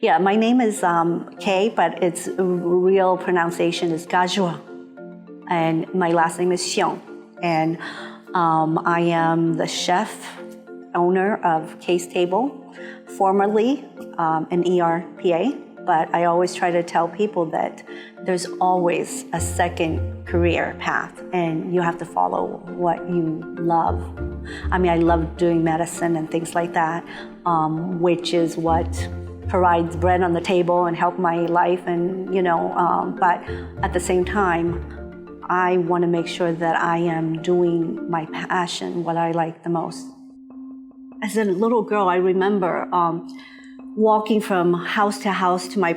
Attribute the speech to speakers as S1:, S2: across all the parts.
S1: Yeah, my name is Kay, but its real pronunciation is Gajua. And my last name is Xiong. And I am the chef, owner of Kay's Table, formerly an ERPA. But I always try to tell people that there's always a second career path, and you have to follow what you love. I mean, I love doing medicine and things like that, which is what provides bread on the table and help my life, and but at the same time, I want to make sure that I am doing my passion, what I like the most. As a little girl, I remember walking from house to house to my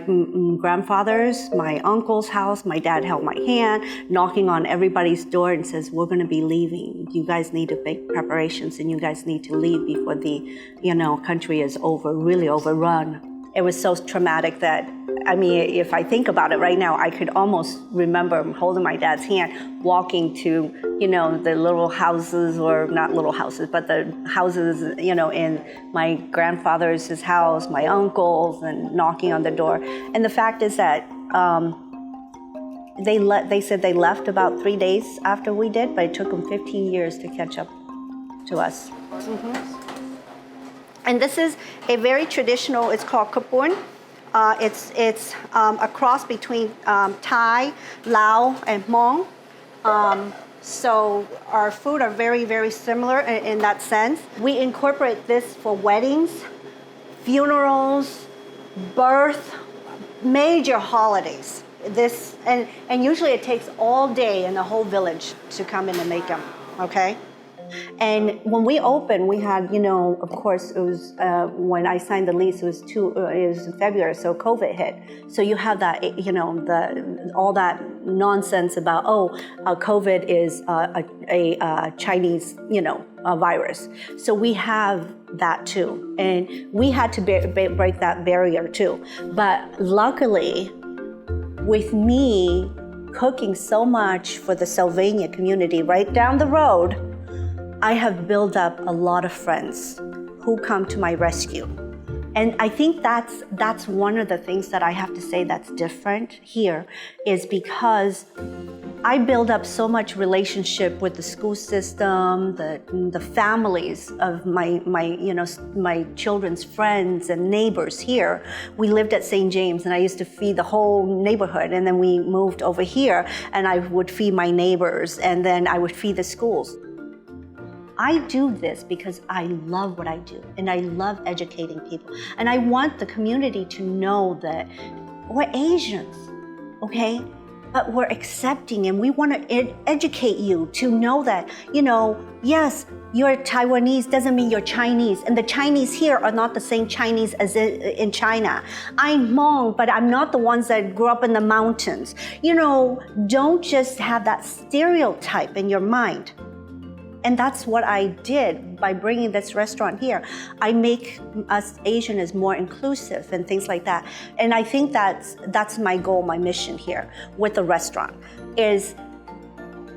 S1: grandfather's, my uncle's house. My dad held my hand, knocking on everybody's door and says, "We're going to be leaving. You guys need to make preparations, and you guys need to leave before the, country is really overrun." It was so traumatic that, I mean, if I think about it right now, I could almost remember holding my dad's hand, walking to, the little houses, or not little houses, but the houses, in my grandfather's house, my uncle's, and knocking on the door. And the fact is that they said they left about 3 days after we did, but it took them 15 years to catch up to us. Mm-hmm. And this is a very traditional, it's called kapun. It's a cross between Thai, Laos, and Hmong. So our food are very, very similar in that sense. We incorporate this for weddings, funerals, birth, major hodies. And usually it takes all day in the whole village to come in and make them, okay? And when we opened, we had, of course, it was when I signed the lease, it was February, so COVID hit. So you have that, all that nonsense about, COVID is a Chinese, virus. So we have that too, and we had to break that barrier too. But luckily, with me cooking so much for the Sylvania community right down the road, I have built up a lot of friends who come to my rescue. And I think that's one of the things that I have to say that's different here, is because I build up so much relationship with the school system, the families of my children's friends and neighbors here. We lived at St. James, and I used to feed the whole neighborhood, and then we moved over here, and I would feed my neighbors, and then I would feed the schools. I do this because I love what I do, and I love educating people. And I want the community to know that we're Asians, okay? But we're accepting, and we want to educate you to know that, yes, you're Taiwanese doesn't mean you're Chinese, and the Chinese here are not the same Chinese as in China. I'm Hmong, but I'm not the ones that grew up in the mountains. Don't just have that stereotype in your mind. And that's what I did by bringing this restaurant here. I make us Asians more inclusive and things like that. And I think that's my goal, my mission here with the restaurant, is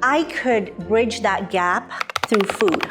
S1: I could bridge that gap through food.